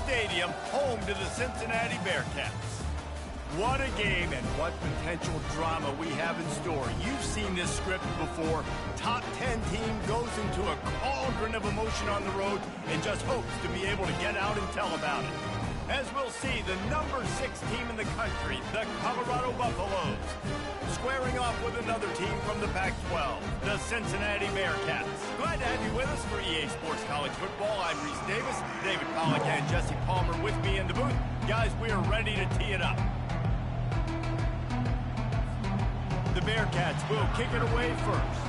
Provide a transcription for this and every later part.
Stadium, home to the Cincinnati Bearcats. What a game and what potential drama we have in store. You've seen this script before. Top 10 team goes into a cauldron of emotion on the road and just hopes to be able to get out and tell about it. As we'll see, the number 6 team in the country, the Colorado Buffaloes, squaring off with another team from the Pac-12, the Cincinnati Bearcats. Glad to have you with us for EA Sports College Football. I'm Reese Davis, David Pollack and Jesse Palmer with me in the booth. Guys, we are ready to tee it up. The Bearcats will kick it away first.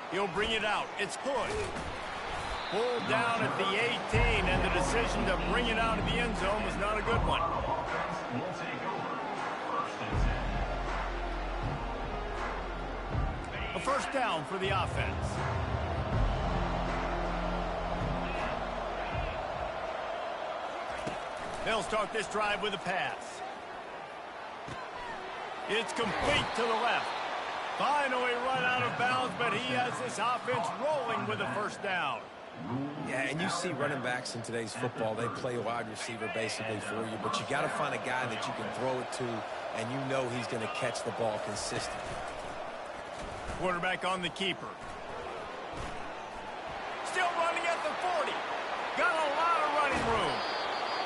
He'll bring it out. It's Hood. Pulled down at the 18, and the decision to bring it out of the end zone was not a good one. A first down for the offense. They'll start this drive with a pass. It's complete to the left. Finally run out of bounds, but he has this offense rolling with a first down. Yeah, and you see running backs in today's football, they play a wide receiver basically for you, but you got to find a guy that you can throw it to, and you know he's going to catch the ball consistently. Quarterback on the keeper. Still running at the 40. Got a lot of running room.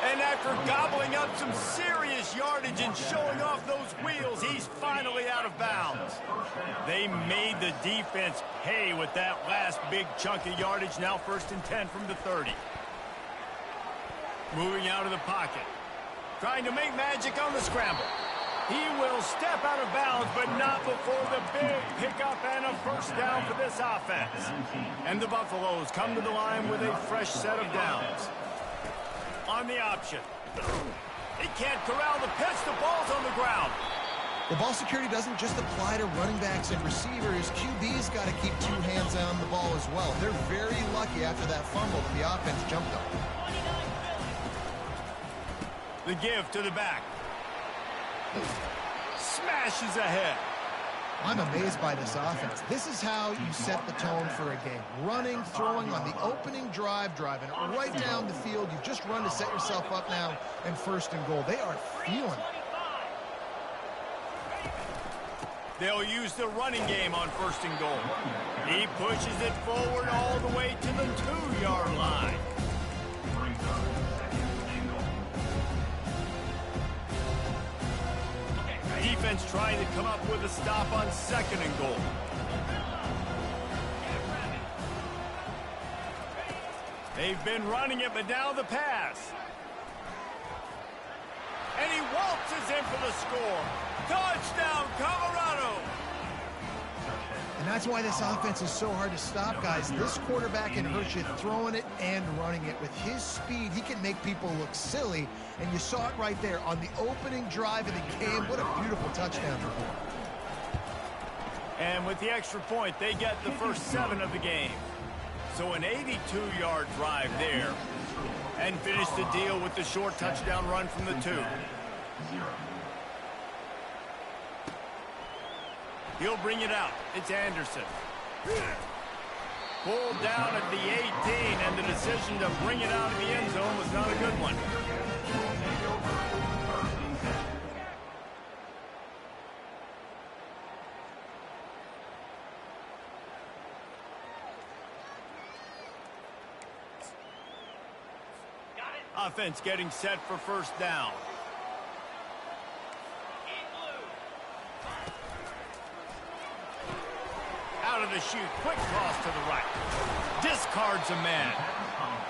And after gobbling up some serious yardage and showing off those wheels, he's finally out of bounds. They made the defense pay with that last big chunk of yardage. Now 1st and 10 from the 30. Moving out of the pocket. Trying to make magic on the scramble. He will step out of bounds, but not before the big pickup and a first down for this offense. And the Buffaloes come to the line with a fresh set of downs. On the option. He can't corral the pitch. The ball's on the ground. The ball security doesn't just apply to running backs and receivers. QB's got to keep 2 hands on the ball as well. They're very lucky after that fumble that the offense jumped on. The give to the back. Smashes ahead. I'm amazed by this offense. This is how you set the tone for a game. Running, throwing on the opening drive, driving it right down the field. You've just run to set yourself up now and 1st and goal. They are feeling it. They'll use the running game on 1st and goal. He pushes it forward all the way to the 2-yard line. Defense trying to come up with a stop on 2nd and goal. They've been running it, but now the pass. And he waltzes in for the score. Touchdown, Colorado! And that's why this offense is so hard to stop, guys. This quarterback can hurt you throwing it and running it. With his speed, he can make people look silly. And you saw it right there on the opening drive of the game. What a beautiful touchdown. And with the extra point, they get the first 7 of the game. So an 82-yard drive there. And finish the deal with the short touchdown run from the 2. He'll bring it out. It's Anderson. Pulled down at the 18, and the decision to bring it out of the end zone was not a good one. Offense getting set for 1st down. Out of the chute, quick cross to the right. Discards a man.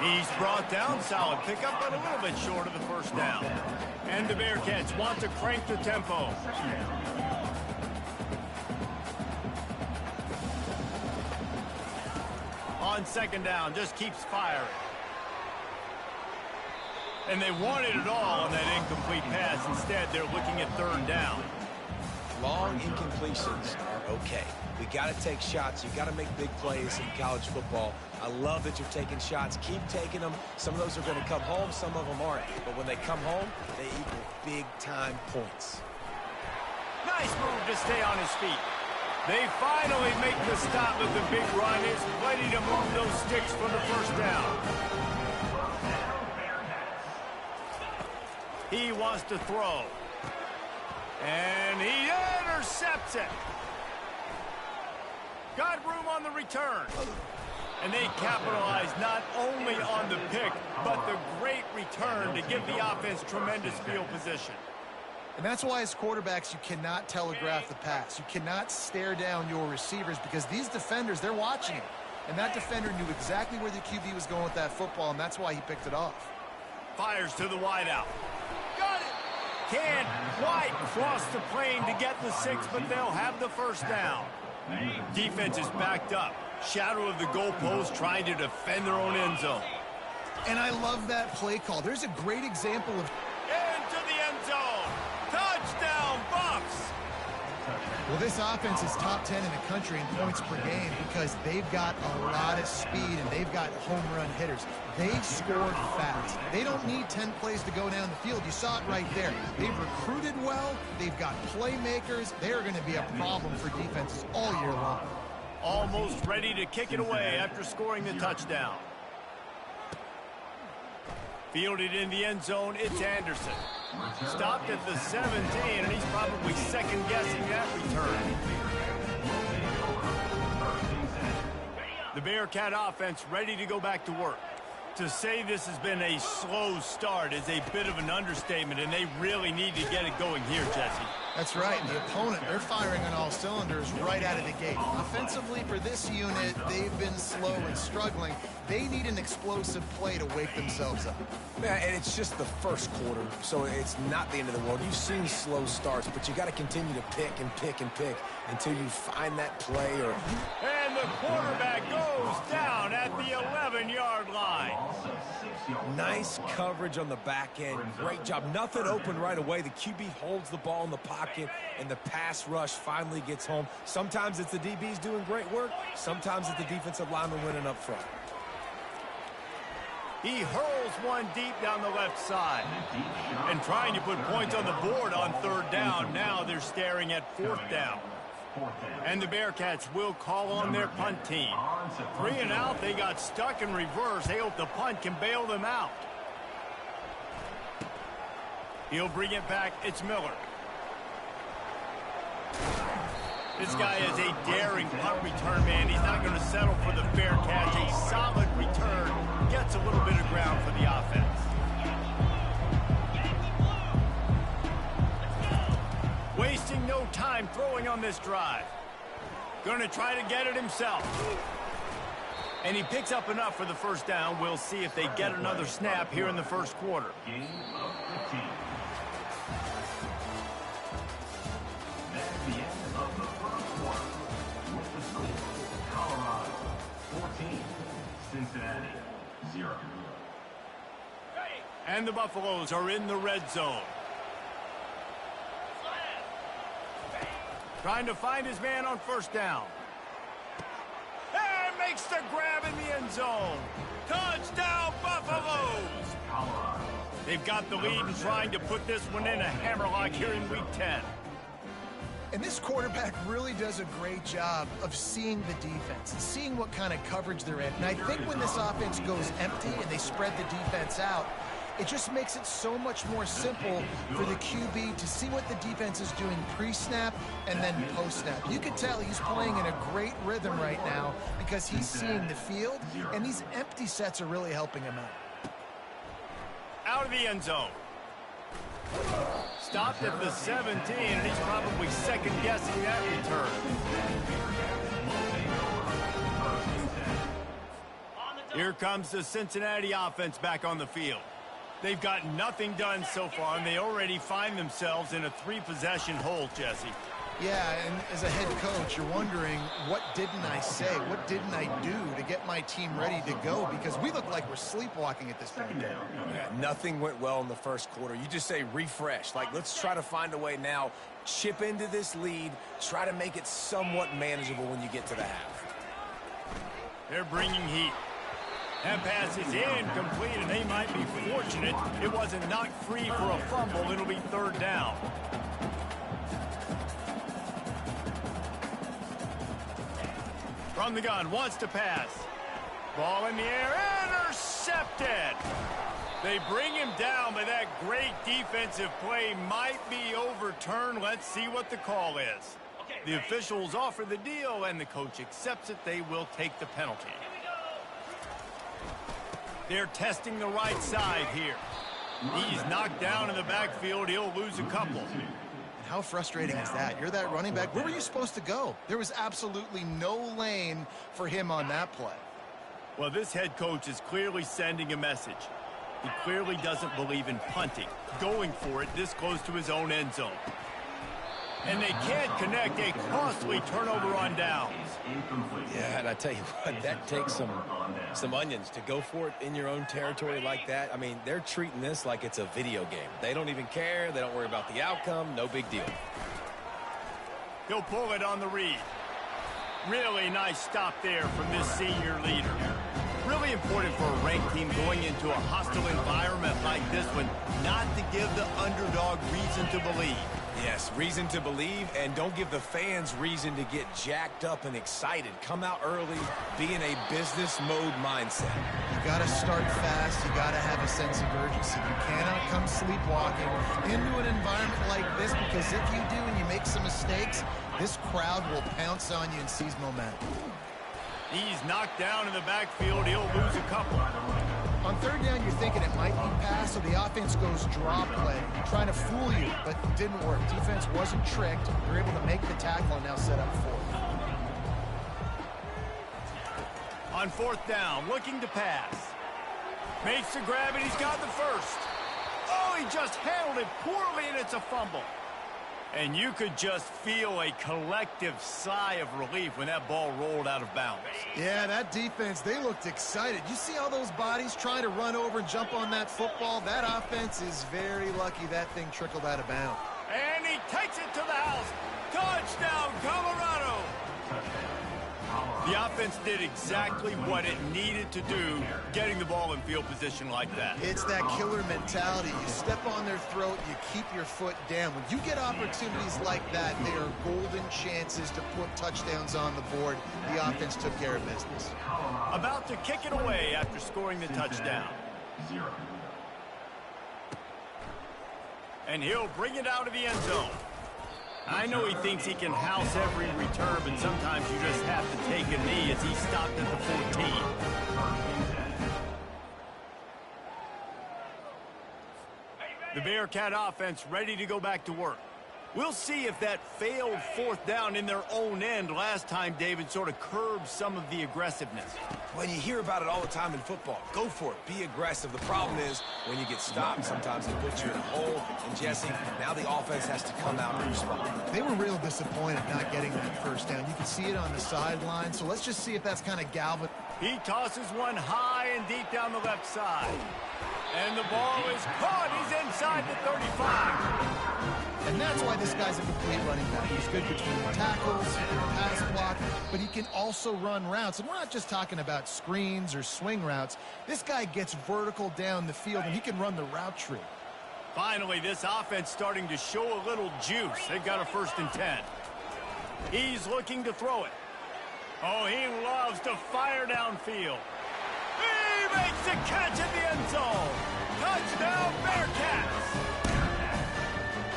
He's brought down, solid pickup, but a little bit short of the 1st down. And the Bearcats want to crank the tempo. On 2nd down, just keeps firing. And they wanted it all on that incomplete pass. Instead, they're looking at 3rd down. Long incompletions are okay. We got to take shots. You got to make big plays in college football. I love that you're taking shots. Keep taking them. Some of those are going to come home. Some of them aren't. But when they come home, they equal big-time points. Nice move to stay on his feet. They finally make the stop with the big run. It's plenty to move those sticks for the first down. He wants to throw. And he intercepts it. Got room on the return. And they capitalize not only on the pick, but the great return to give the offense tremendous field position. And that's why as quarterbacks, you cannot telegraph the pass. You cannot stare down your receivers because these defenders, they're watching it. And that defender knew exactly where the QB was going with that football, and that's why he picked it off. Fires to the wideout. Got it! Can't quite cross the plane to get the 6, but they'll have the first down. Defense is backed up. Shadow of the goalpost trying to defend their own end zone. And I love that play call. There's a great example of... Into the end zone. Touchdown, Buffs! Well, this offense is top 10 in the country in points per game because they've got a lot of speed and they've got home run hitters. They scored fast. They don't need 10 plays to go down the field. You saw it right there. They've recruited well. They've got playmakers. They're going to be a problem for defenses all year long. Almost ready to kick it away after scoring the touchdown. Fielded in the end zone, it's Anderson. Stopped at the 17, and he's probably second-guessing that return. The Bearcat offense ready to go back to work. To say this has been a slow start is a bit of an understatement, and they really need to get it going here, Jesse. That's right. The opponent, they're firing on all cylinders right out of the gate. Offensively, for this unit, they've been slow and struggling. They need an explosive play to wake themselves up. Yeah, and it's just the first quarter, so it's not the end of the world. You've seen slow starts, but you got to continue to pick and pick and pick until you find that play. And the quarterback goes down at the 11-yard line. Nice coverage on the back end. Great job. Nothing open right away. The QB holds the ball in the pocket, and the pass rush finally gets home. Sometimes it's the DBs doing great work. Sometimes it's the defensive lineman winning up front. He hurls one deep down the left side. And trying to put points on the board on third down. Now they're staring at fourth down. And the Bearcats will call on their punt team. 3 and out, they got stuck in reverse. They hope the punt can bail them out. He'll bring it back. It's Miller. This guy is a daring punt return man. He's not going to settle for the fair catch. A solid return. Gets a little bit of ground for the offense. Wasting no time throwing on this drive. Going to try to get it himself. And he picks up enough for the first down. We'll see if they get another snap here in the first quarter. Game of 15. That's the end of the first quarter. With the score, Colorado 14, Cincinnati 0. And the Buffaloes are in the red zone. Trying to find his man on first down. And makes the grab in the end zone. Touchdown, Buffaloes! They've got the lead and trying to put this one in a hammerlock here in Week 10. And this quarterback really does a great job of seeing the defense and seeing what kind of coverage they're in. And I think when this offense goes empty and they spread the defense out, it just makes it so much more simple for the QB to see what the defense is doing pre-snap and then post-snap. You can tell he's playing in a great rhythm right now because he's seeing the field, and these empty sets are really helping him out. Out of the end zone. Stopped at the 17, and he's probably second-guessing that return. Here comes the Cincinnati offense back on the field. They've got nothing done so far, and they already find themselves in a 3-possession hole, Jesse. Yeah, and as a head coach, you're wondering, what didn't I say? What didn't I do to get my team ready to go? Because we look like we're sleepwalking at this point. Yeah, nothing went well in the first quarter. You just say refresh. Like, let's try to find a way now. Chip into this lead. Try to make it somewhat manageable when you get to the half. They're bringing heat. That pass is incomplete, and they might be fortunate it wasn't knocked free for a fumble. It'll be third down. From the gun, wants to pass. Ball in the air, intercepted. They bring him down, but that great defensive play might be overturned. Let's see what the call is. The officials offer the deal, and the coach accepts it. They will take the penalty. They're testing the right side here. He's knocked down in the backfield. He'll lose a couple. How frustrating is that? You're that running back. Where were you supposed to go? There was absolutely no lane for him on that play. Well, this head coach is clearly sending a message. He clearly doesn't believe in punting, going for it this close to his own end zone. And they can't connect, a costly turnover on downs. Yeah, and I tell you what, that takes some onions to go for it in your own territory like that. I mean, they're treating this like it's a video game. They don't even care. They don't worry about the outcome. No big deal. He'll pull it on the read. Really nice stop there from this senior leader. Really important for a ranked team going into a hostile environment like this one, not to give the underdog reason to believe. Yes, reason to believe, and don't give the fans reason to get jacked up and excited. Come out early, be in a business mode mindset. You got to start fast. You got to have a sense of urgency. You cannot come sleepwalking into an environment like this, because if you do and you make some mistakes, this crowd will pounce on you and seize momentum. He's knocked down in the backfield. He'll lose a couple. On third down, you're thinking it might be pass, so the offense goes draw play, trying to fool you, but it didn't work. Defense wasn't tricked. They're able to make the tackle and now set up fourth. On fourth down, looking to pass. Makes the grab, and he's got the first. Oh, he just handled it poorly, and it's a fumble. And you could just feel a collective sigh of relief when that ball rolled out of bounds. Yeah, that defense, they looked excited. You see all those bodies trying to run over and jump on that football? That offense is very lucky that thing trickled out of bounds. And he takes it to the house. Touchdown, Colorado! The offense did exactly what it needed to do, getting the ball in field position like that. It's that killer mentality. You step on their throat, you keep your foot down. When you get opportunities like that, they are golden chances to put touchdowns on the board. The offense took care of business. About to kick it away after scoring the touchdown. And he'll bring it out of the end zone. I know he thinks he can house every return, but sometimes you just have to take a knee as he stopped at the 14. The Bearcat offense ready to go back to work. We'll see if that failed fourth down in their own end last time, David, sort of curbed some of the aggressiveness. When you hear about it all the time in football, go for it. Be aggressive. The problem is when you get stopped, sometimes it puts you in a hole. And, Jesse, now the offense has to come out and respond. They were real disappointed not getting that first down. You can see it on the sideline. So let's just see if that's kind of Galvin. He tosses one high and deep down the left side. And the ball is caught. He's inside the 35. And that's why this guy's a complete running back. He's good between the tackles, pass block, but he can also run routes. And we're not just talking about screens or swing routes. This guy gets vertical down the field, and he can run the route tree. Finally, this offense starting to show a little juice. They've got a 1st and 10. He's looking to throw it. Oh, he loves to fire downfield. He makes the catch in the end zone. Touchdown, Bearcats.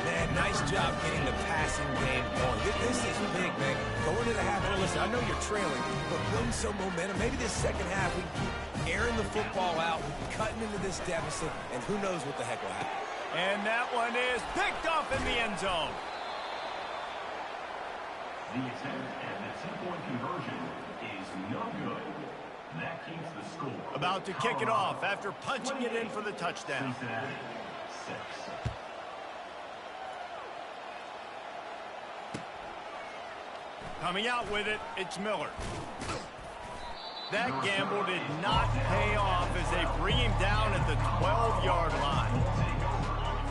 Man, nice job getting the passing game going. This is big, man. Going to the half, listen, I know you're trailing, but building some momentum. Maybe this second half we can keep airing the football out, cutting into this deficit, and who knows what the heck will happen. And that one is picked off in the end zone. The attempt at the two-point conversion is no good. That keeps the score. About to kick it off after punching it in for the touchdown. Cincinnati, 6. Coming out with it, it's Miller. That gamble did not pay off as they bring him down at the 12-yard line.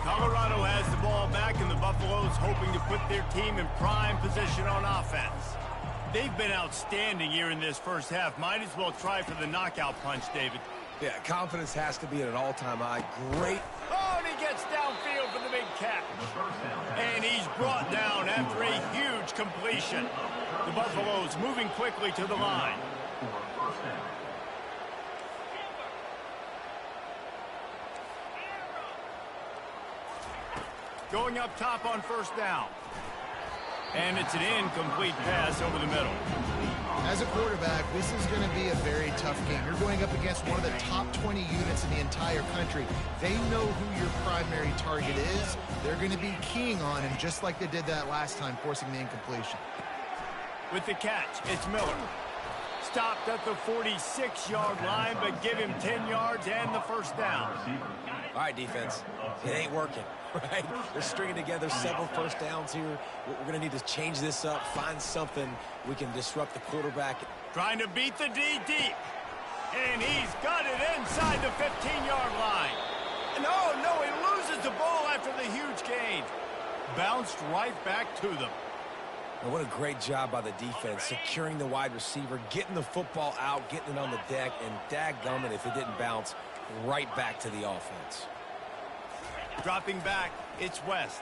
Colorado has the ball back, and the Buffaloes hoping to put their team in prime position on offense. They've been outstanding here in this first half. Might as well try for the knockout punch, David. Yeah, confidence has to be at an all-time high. Great. Oh, and he gets downfield for the big catch. And he's brought down after a huge completion. The Buffaloes moving quickly to the line. Going up top on first down. And it's an incomplete pass over the middle. As a quarterback, this is going to be a very tough game. You're going up against one of the top 20 units in the entire country. They know who your primary target is. They're going to be keying on him, just like they did that last time, forcing the incompletion. With the catch, it's Miller. Stopped at the 46-yard line, but give him 10 yards and the first down. All right, defense. It ain't working, right? They're stringing together several first downs here. We're going to need to change this up, find something we can disrupt the quarterback. Trying to beat the D deep. And he's got it inside the 15-yard line. No, he loses the ball after the huge gain. Bounced right back to them. Well, what a great job by the defense, securing the wide receiver, getting the football out, getting it on the deck, and dadgummit if it didn't bounce right back to the offense. Dropping back, it's West.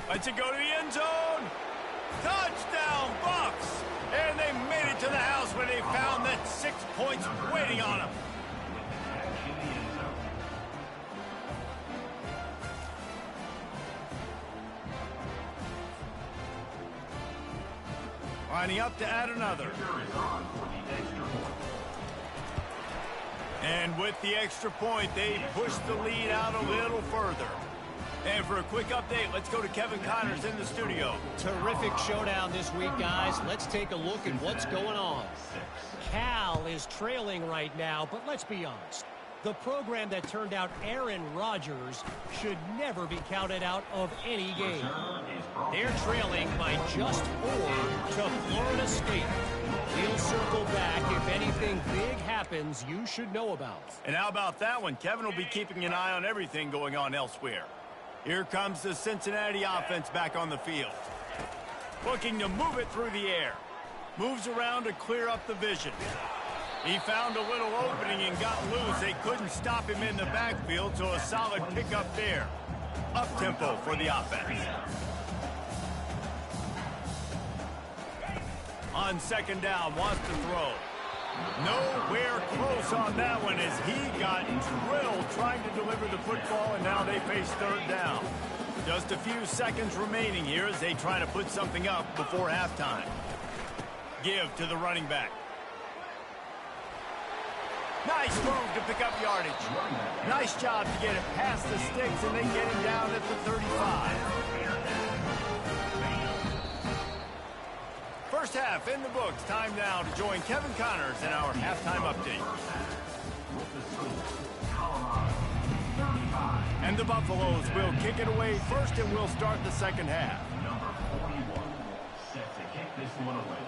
Lets it go to the end zone. Touchdown, Buffs! And they made it to the house when they found that 6 points waiting on them. Lining up to add another. And with the extra point, they push the lead out a little further. And for a quick update, let's go to Kevin Connors in the studio. Terrific showdown this week, guys. Let's take a look at what's going on. Cal is trailing right now, but let's be honest. The program that turned out Aaron Rodgers should never be counted out of any game. They're trailing by just 4 to Florida State. We'll circle back if anything big happens you should know about. And how about that one? Kevin will be keeping an eye on everything going on elsewhere. Here comes the Cincinnati offense back on the field. Looking to move it through the air. Moves around to clear up the vision. He found a little opening and got loose. They couldn't stop him in the backfield, so a solid pickup there. Up-tempo for the offense. On second down, wants to throw. Nowhere close on that one as he got drilled trying to deliver the football, and now they face third down. Just a few seconds remaining here as they try to put something up before halftime. Give to the running back. Nice move to pick up yardage. Nice job to get it past the sticks and then get him down at the 35. First half in the books. Time now to join Kevin Connors in our halftime update. And the Buffaloes will kick it away first, and we'll start the second half. Number 41 set to kick this one away.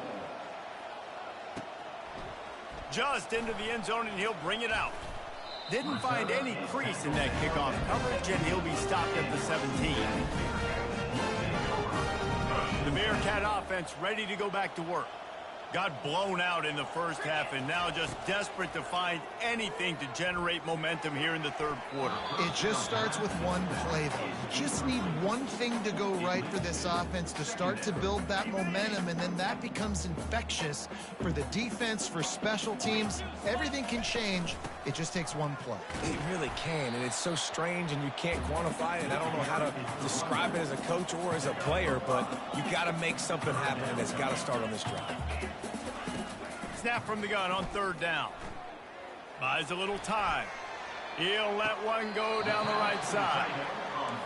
Just into the end zone, and he'll bring it out. Didn't find any crease in that kickoff coverage, and he'll be stopped at the 17. The Bearcat offense ready to go back to work. Got blown out in the first half and now just desperate to find anything to generate momentum here in the third quarter. It just starts with one play, though. You just need one thing to go right for this offense to start to build that momentum, and then that becomes infectious for the defense, for special teams. Everything can change. It just takes one play. It really can, and it's so strange, and you can't quantify it. I don't know how to describe it as a coach or as a player, but you got to make something happen, and it's got to start on this drive. Snap from the gun on third down. Buys a little time. He'll let one go down the right side.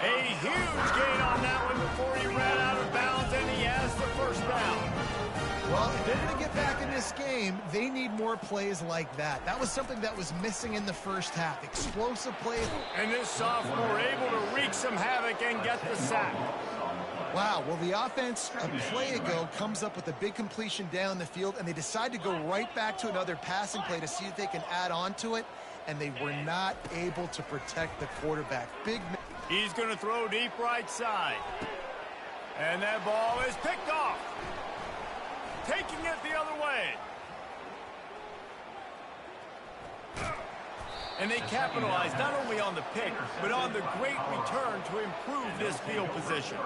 A huge gain on that one before he ran out of bounds, and he has the first down. Well, if they're going to get back in this game, they need more plays like that. That was something that was missing in the first half. Explosive plays. And this sophomore able to wreak some havoc and get the sack. Wow, well, the offense a play ago comes up with a big completion down the field, and they decide to go right back to another passing play to see if they can add on to it, and they were not able to protect the quarterback. He's going to throw deep right side. And that ball is picked off. Taking it the other way. And they capitalized not only on the pick, but on the great return to improve this field position.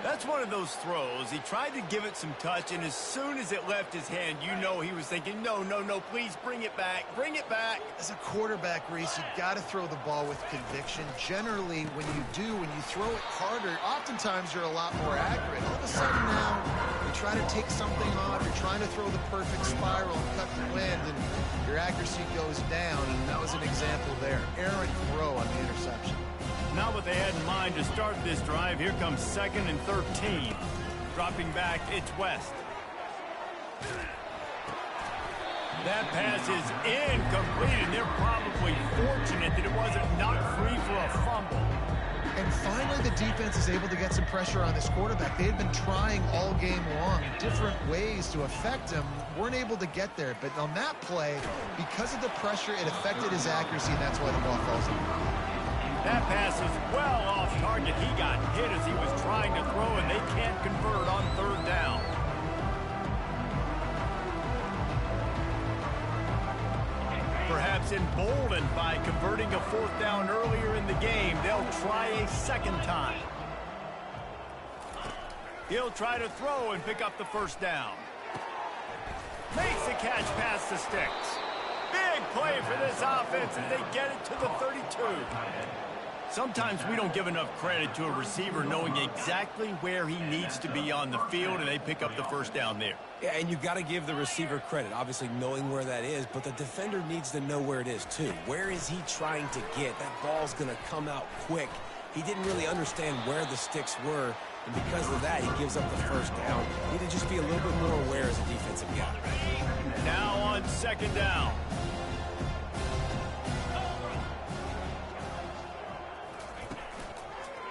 That's one of those throws. He tried to give it some touch, and as soon as it left his hand, you know he was thinking, no, no, no, please bring it back, bring it back. As a quarterback, Reese, you got to throw the ball with conviction. Generally, when you do, when you throw it harder, oftentimes you're a lot more accurate. All of a sudden now, you try to take something off, you're trying to throw the perfect spiral and cut the wind, and your accuracy goes down, and that was an example there. Errant throw on the interception. Not what they had in mind to start this drive. Here comes 2nd and 13. Dropping back, it's West. That pass is incomplete, and they're probably fortunate that it wasn't knocked free for a fumble. And finally, the defense is able to get some pressure on this quarterback. They had been trying all game long different ways to affect him, weren't able to get there. But on that play, because of the pressure, it affected his accuracy, and that's why the ball falls in. That pass is well off target. He got hit as he was trying to throw, and they can't convert on 3rd down. Perhaps emboldened by converting a 4th down earlier in the game, they'll try a 2nd time. He'll try to throw and pick up the 1st down. Makes the catch past the sticks. Big play for this offense as they get it to the 32. Sometimes we don't give enough credit to a receiver knowing exactly where he needs to be on the field, and they pick up the 1st down there. Yeah, and you got to give the receiver credit, obviously knowing where that is, but the defender needs to know where it is too. Where is he trying to get? That ball's going to come out quick. He didn't really understand where the sticks were, and because of that, he gives up the 1st down. You need to just be a little bit more aware as a defensive guy. Now on 2nd down.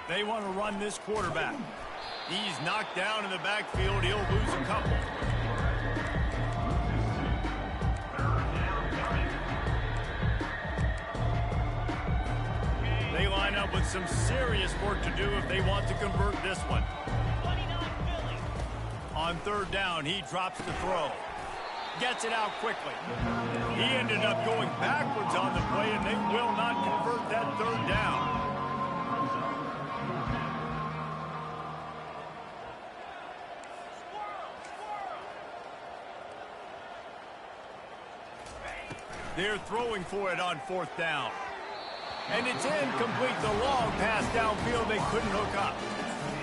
They want to run this quarterback. He's knocked down in the backfield. He'll lose a couple. They line up with some serious work to do if they want to convert this one. On 3rd down, he drops the throw. Gets it out quickly. He ended up going backwards on the play, and they will not convert that 3rd down. They're throwing for it on 4th down. And it's incomplete. The long pass downfield they couldn't hook up.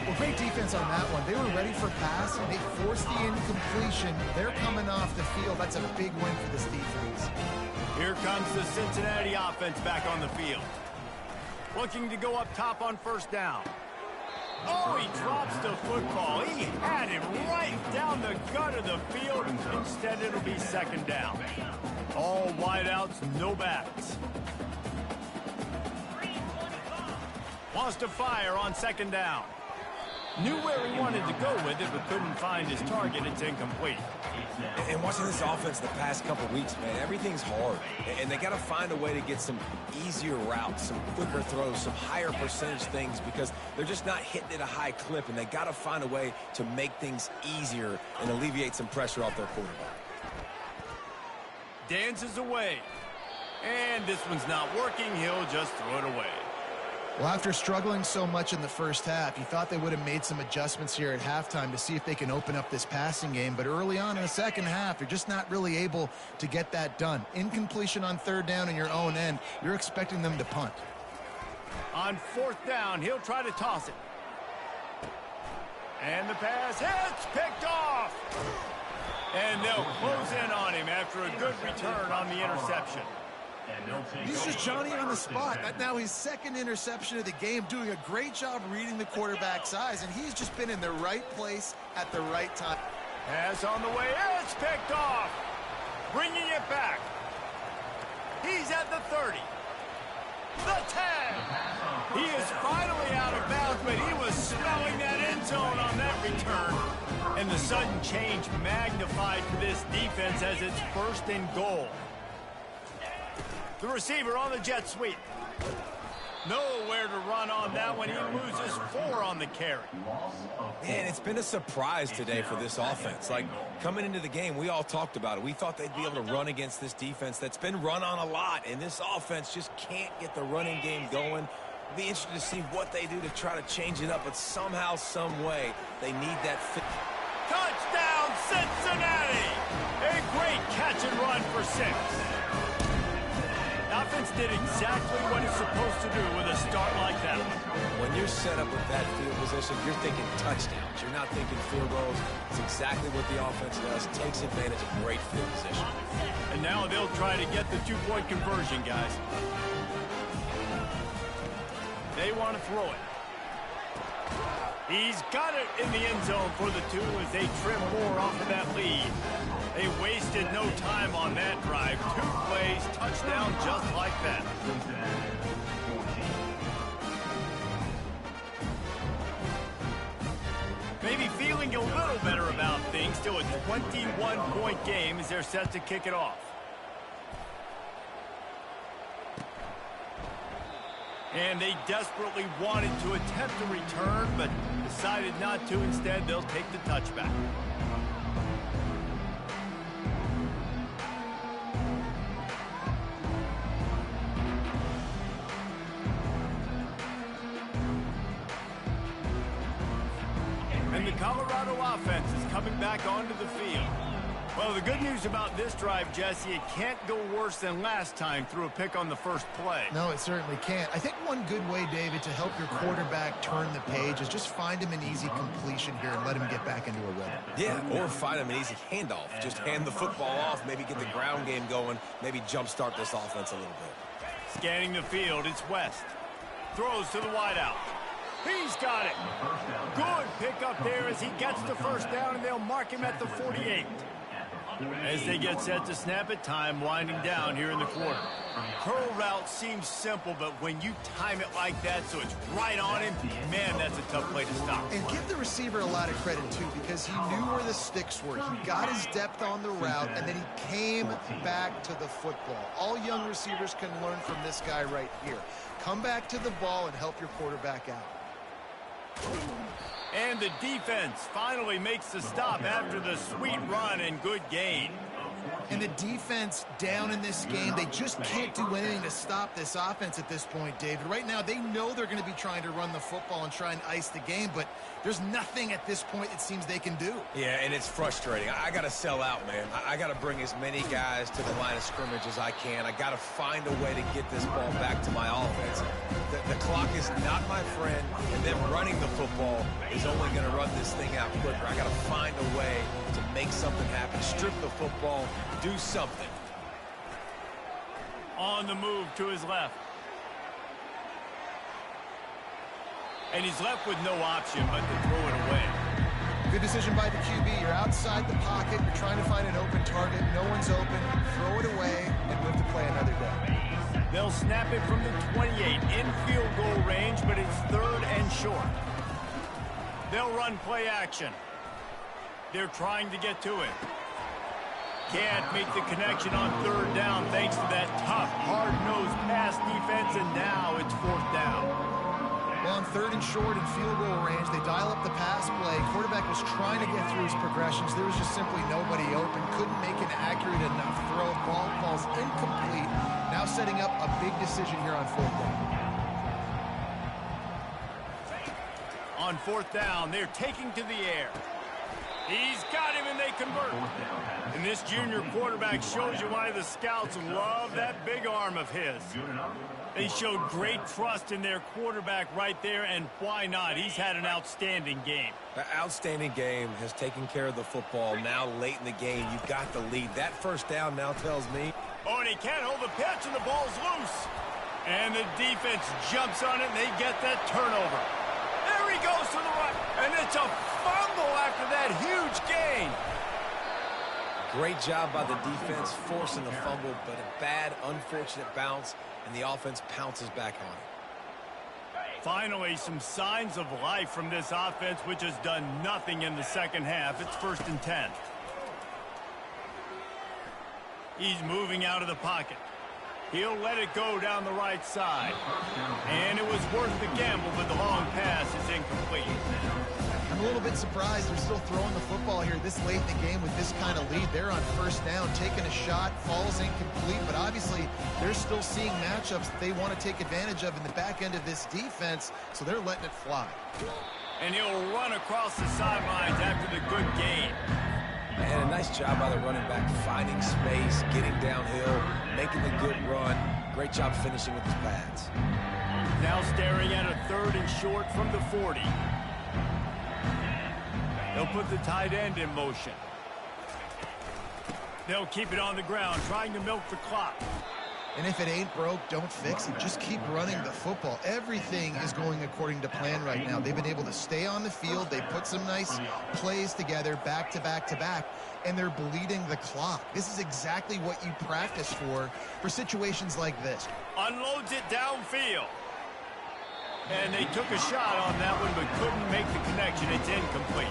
Well, great defense on that one. They were ready for pass, and they forced the incompletion. They're coming off the field. That's a big win for this defense. Here comes the Cincinnati offense back on the field. Looking to go up top on 1st down. Oh, he drops the football. He had it right down the gut of the field. Instead, it'll be 2nd down. All wideouts, no backs. Wants to fire on 2nd down. Knew where he wanted to go with it, but couldn't find his target. It's incomplete. And watching this offense the past couple weeks, man, everything's hard. And they got to find a way to get some easier routes, some quicker throws, some higher percentage things, because they're just not hitting at a high clip, and they got to find a way to make things easier and alleviate some pressure off their quarterback. Dances away. And this one's not working. He'll just throw it away. Well, after struggling so much in the first half, you thought they would have made some adjustments here at halftime to see if they can open up this passing game. But early on in the second half, you're just not really able to get that done. Incompletion on 3rd down in your own end, you're expecting them to punt. On 4th down, he'll try to toss it. And the pass hits, picked off. And they'll close in on him after a good return on the interception. He's just Johnny on the spot. Now his 2nd interception of the game, doing a great job reading the quarterback's eyes, and he's just been in the right place at the right time. Pass on the way, it's picked off. Bringing it back. He's at the 30. The 10. He is finally out of bounds, but he was smelling that end zone on that return. And the sudden change magnified for this defense as it's 1st and goal. The receiver on the jet sweep. Nowhere to run on that one. He loses 4 on the carry. Man, it's been a surprise today for this offense. Like, coming into the game, we all talked about it. We thought they'd be able to run against this defense that's been run on a lot, and this offense just can't get the running game going. It'll be interesting to see what they do to try to change it up, but somehow, some way, they need that fit. Touchdown, Cincinnati! A great catch and run for 6. The offense did exactly what it's supposed to do with a start like that one. When you're set up with that field position, you're thinking touchdowns. You're not thinking field goals. It's exactly what the offense does. Takes advantage of great field position. And now they'll try to get the 2-point conversion, guys. They want to throw it. He's got it in the end zone for the 2 as they trim more off of that lead. They wasted no time on that drive. 2 plays, touchdown just like that. Maybe feeling a little better about things. Still a 21-point game as they're set to kick it off. And they desperately wanted to attempt a return, but decided not to. Instead, they'll take the touchback. And the Colorado offense is coming back onto the field. Well, the good news about this drive, Jesse, it can't go worse than last time through a pick on the first play. No, it certainly can't. I think one good way, David, to help your quarterback turn the page is just find him an easy completion here and let him get back into a rhythm. Yeah, or find him an easy handoff. Just hand the football off, maybe get the ground game going, maybe jumpstart this offense a little bit. Scanning the field, it's West. Throws to the wideout. He's got it. Good pickup there as he gets the first down, and they'll mark him at the 48. As they get set to snap it, time winding down here in the quarter. Curl route seems simple, but when you time it like that so it's right on him, man, that's a tough play to stop. And give the receiver a lot of credit, too, because he knew where the sticks were. He got his depth on the route, and then he came back to the football. All young receivers can learn from this guy right here. Come back to the ball and help your quarterback out. And the defense finally makes the stop after the sweet run and good gain. And the defense down in this game, they just can't do anything to stop this offense at this point, David. Right now, they know they're going to be trying to run the football and try and ice the game, but there's nothing at this point it seems they can do. Yeah, and it's frustrating. I got to sell out, man. I got to bring as many guys to the line of scrimmage as I can. I got to find a way to get this ball back to my offense. The clock is not my friend, and them running the football is only going to run this thing out quicker. I got to find a way to make something happen, strip the football, do something. On the move to his left. And he's left with no option but to throw it away. Good decision by the QB. You're outside the pocket. You're trying to find an open target. No one's open. Throw it away and move to play another down. They'll snap it from the 28 in field goal range, but it's 3rd and short. They'll run play action. They're trying to get to it. Can't make the connection on 3rd down thanks to that tough, hard-nosed pass defense, and now it's 4th down. Well, on 3rd and short in field goal range, they dial up the pass play. Quarterback was trying to get through his progressions. There was just simply nobody open. Couldn't make an accurate enough throw. Ball falls incomplete. Now setting up a big decision here on 4th down. On 4th down, they're taking to the air. He's got him, and they convert. And this junior quarterback shows you why the scouts love that big arm of his. They showed great trust in their quarterback right there, and why not? He's had an outstanding game. An outstanding game, has taken care of the football. Now late in the game, you've got the lead. That first down now tells me. Oh, and he can't hold the pitch, and the ball's loose. And the defense jumps on it, and they get that turnover. There he goes to the right, and it's a fumble after that huge gain. Great job by the defense forcing the fumble, but a bad, unfortunate bounce, and the offense pounces back on it. Finally, some signs of life from this offense, which has done nothing in the second half. It's 1st and 10. He's moving out of the pocket. He'll let it go down the right side. And it was worth the gamble, but the long pass is incomplete. I'm a little bit surprised they're still throwing the football here this late in the game with this kind of lead. They're on first down, taking a shot, falls incomplete, but obviously they're still seeing matchups that they want to take advantage of in the back end of this defense, so they're letting it fly. And he'll run across the sidelines after the good gain. And a nice job by the running back, finding space, getting downhill, making the good run. Great job finishing with his pads. Now staring at a 3rd and short from the 40. They'll put the tight end in motion. They'll keep it on the ground, trying to milk the clock. And if it ain't broke, don't fix it. Just keep running the football. Everything is going according to plan right now. They've been able to stay on the field. They put some nice plays together back to back to back, and they're bleeding the clock. This is exactly what you practice for situations like this. Unloads it downfield. And they took a shot on that one, but couldn't make the connection. It's incomplete.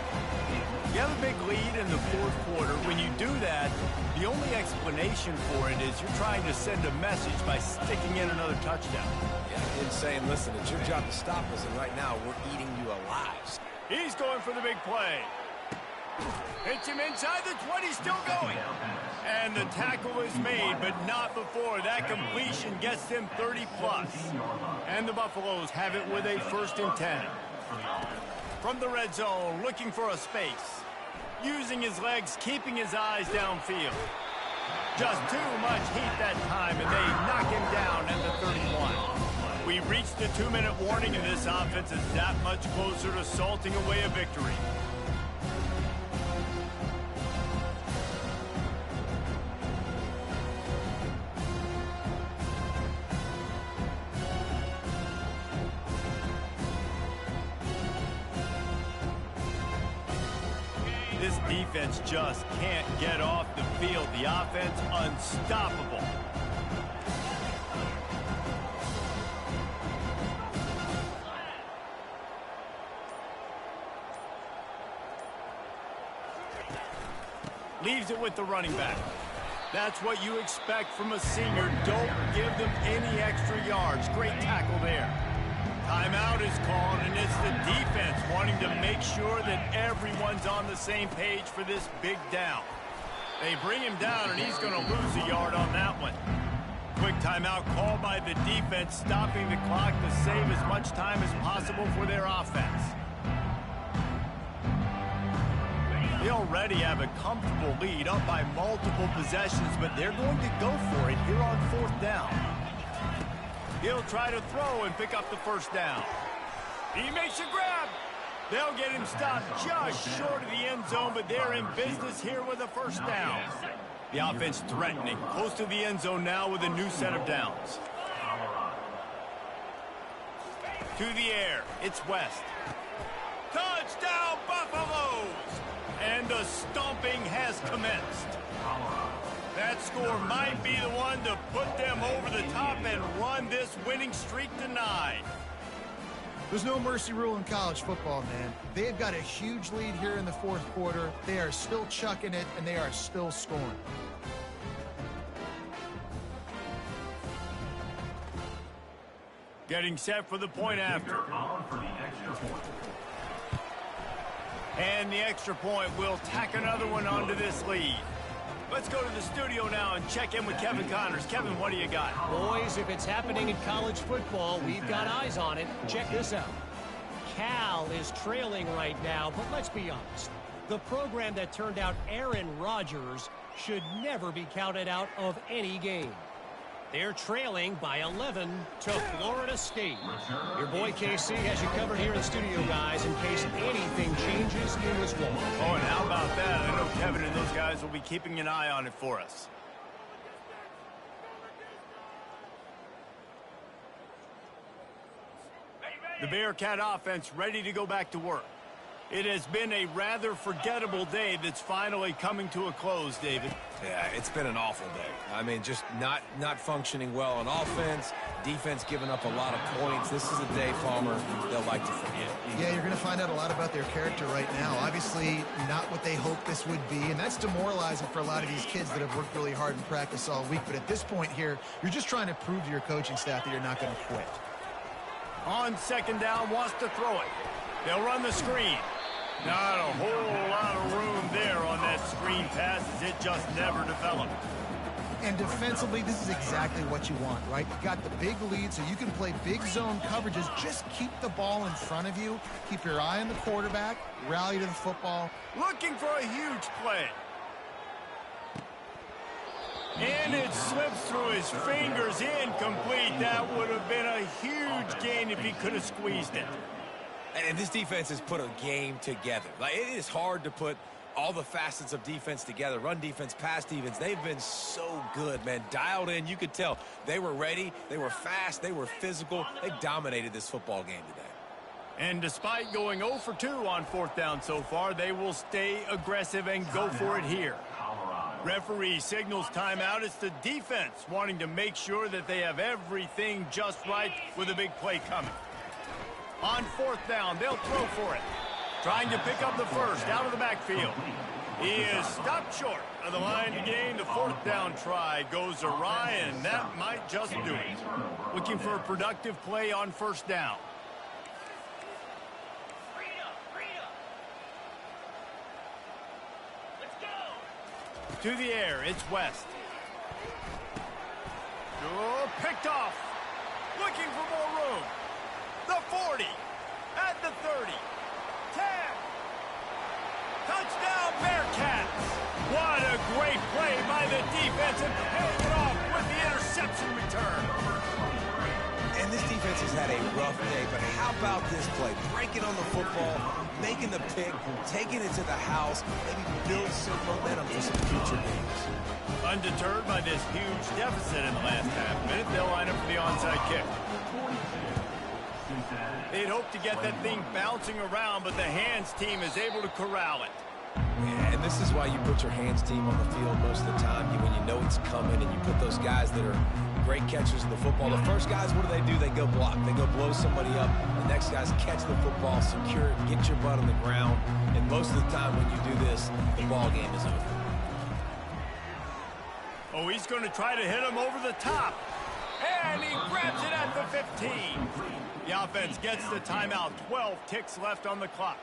You have a big lead in the 4th quarter. When you do that, the only explanation for it is you're trying to send a message by sticking in another touchdown. Yeah, and saying, listen, it's your job to stop us, and right now we're eating you alive. He's going for the big play. Hits him inside the 20, still going. And the tackle is made, but not before. That completion gets them 30+. And the Buffaloes have it with a 1st and 10. From the red zone, looking for a space. Using his legs, keeping his eyes downfield. Just too much heat that time, and they knock him down at the 31. We reached the 2-minute warning, and this offense is that much closer to salting away a victory. This defense just can't get off the field. The offense unstoppable. Leaves it with the running back. That's what you expect from a senior. Don't give them any extra yards. Great tackle there. Timeout is called, and it's the defense wanting to make sure that everyone's on the same page for this big down. They bring him down, and he's going to lose a yard on that one. Quick timeout called by the defense, stopping the clock to save as much time as possible for their offense. They already have a comfortable lead, up by multiple possessions, but they're going to go for it here on 4th down. He'll try to throw and pick up the 1st down. He makes a grab. They'll get him stopped just short of the end zone, but they're in business here with a 1st down. The offense threatening, close to the end zone now with a new set of downs. To the air, it's West. Touchdown, Buffaloes! And the stomping has commenced. That score might be the one to put them over the top and run this winning streak to 9. There's no mercy rule in college football, man. They've got a huge lead here in the 4th quarter. They are still chucking it, and they are still scoring. Getting set for the point after. And the extra point will tack another one onto this lead. Let's go to the studio now and check in with Kevin Connors. Kevin, what do you got? Boys, if it's happening in college football, we've got eyes on it. Check this out. Cal is trailing right now, but let's be honest. The program that turned out Aaron Rodgers should never be counted out of any game. They're trailing by 11 to Florida State. Your boy KC has you covered here in the studio, guys, in case anything changes in this one. Oh, and how about that? I know Kevin and those guys will be keeping an eye on it for us. The Bearcat offense ready to go back to work. It has been a rather forgettable day that's finally coming to a close, David. Yeah, it's been an awful day. I mean, just not functioning well on offense, defense giving up a lot of points. This is a day, Palmer, they'll like to forget. Yeah, you're going to find out a lot about their character right now. Obviously, not what they hoped this would be, and that's demoralizing for a lot of these kids that have worked really hard in practice all week. But at this point here, you're just trying to prove to your coaching staff that you're not going to quit. On second down, wants to throw it. They'll run the screen. Not a whole lot of room there on that screen pass as it just never developed. And defensively, this is exactly what you want, right? You got the big lead, so you can play big zone coverages. Just keep the ball in front of you. Keep your eye on the quarterback. Rally to the football. Looking for a huge play. And it slips through his fingers, incomplete. That would have been a huge gain if he could have squeezed it. And this defense has put a game together. Like, it is hard to put all the facets of defense together. Run defense, pass defense. They've been so good, man. Dialed in. You could tell they were ready. They were fast. They were physical. They dominated this football game today. And despite going 0 for 2 on fourth down so far, they will stay aggressive and go for it here. Referee signals timeout. It's the defense wanting to make sure that they have everything just right with a big play coming. On fourth down, they'll throw for it. Trying to pick up the first out of the backfield. He is stopped short of the line to gain. The fourth down try goes awry, and that might just do it. Looking for a productive play on first down. To the air, it's West. Oh, picked off. Looking for more room. The 40, at the 30, 10. Touchdown, Bearcats. What a great play by the defense and paying it off with the interception return. And this defense has had a rough day, but how about this play? Breaking on the football, making the pick, taking it to the house, maybe build some momentum for some future games. Undeterred by this huge deficit in the last half minute, they'll line up for the onside kick. They'd hope to get that thing bouncing around, but the hands team is able to corral it. Yeah, and this is why you put your hands team on the field most of the time. When you know it's coming and you put those guys that are great catchers of the football. The first guys, what do? They go block. They go blow somebody up. The next guys catch the football, secure it, get your butt on the ground. And most of the time when you do this, the ball game is over. Oh, he's going to try to hit him over the top. And he grabs it at the 15. The offense gets the timeout. 12 ticks left on the clock.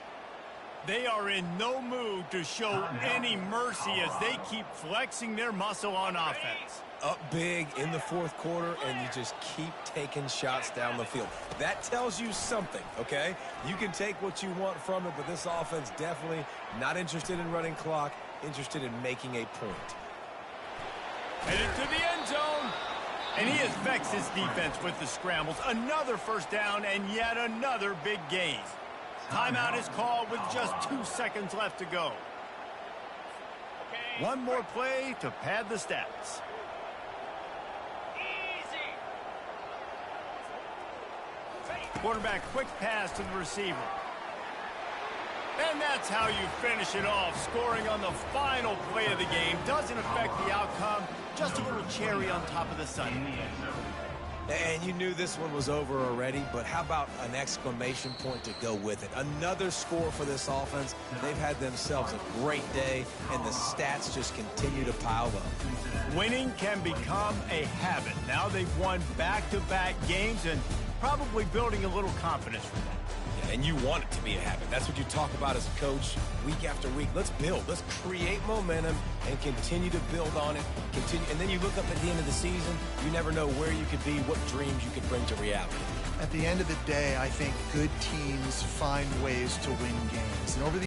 They are in no mood to show any mercy as they keep flexing their muscle on offense. Up big in the fourth quarter, and you just keep taking shots down the field. That tells you something, okay? You can take what you want from it, but this offense definitely not interested in running clock, interested in making a point. Headed to the end zone. And he has vexed his defense with the scrambles. Another first down and yet another big gain. Timeout is called with just 2 seconds left to go. One more play to pad the stats. Quarterback quick pass to the receiver. And that's how you finish it off. Scoring on the final play of the game doesn't affect the outcome. Just a little cherry on top of the sundae. And you knew this one was over already, but how about an exclamation point to go with it? Another score for this offense. They've had themselves a great day, and the stats just continue to pile up. Winning can become a habit. Now they've won back-to-back games and probably building a little confidence from that. And you want it to be a habit. That's what you talk about as a coach week after week. Let's build. Let's create momentum and continue to build on it. And then you look up at the end of the season, you never know where you could be, what dreams you could bring to reality. At the end of the day, I think good teams find ways to win games. And over the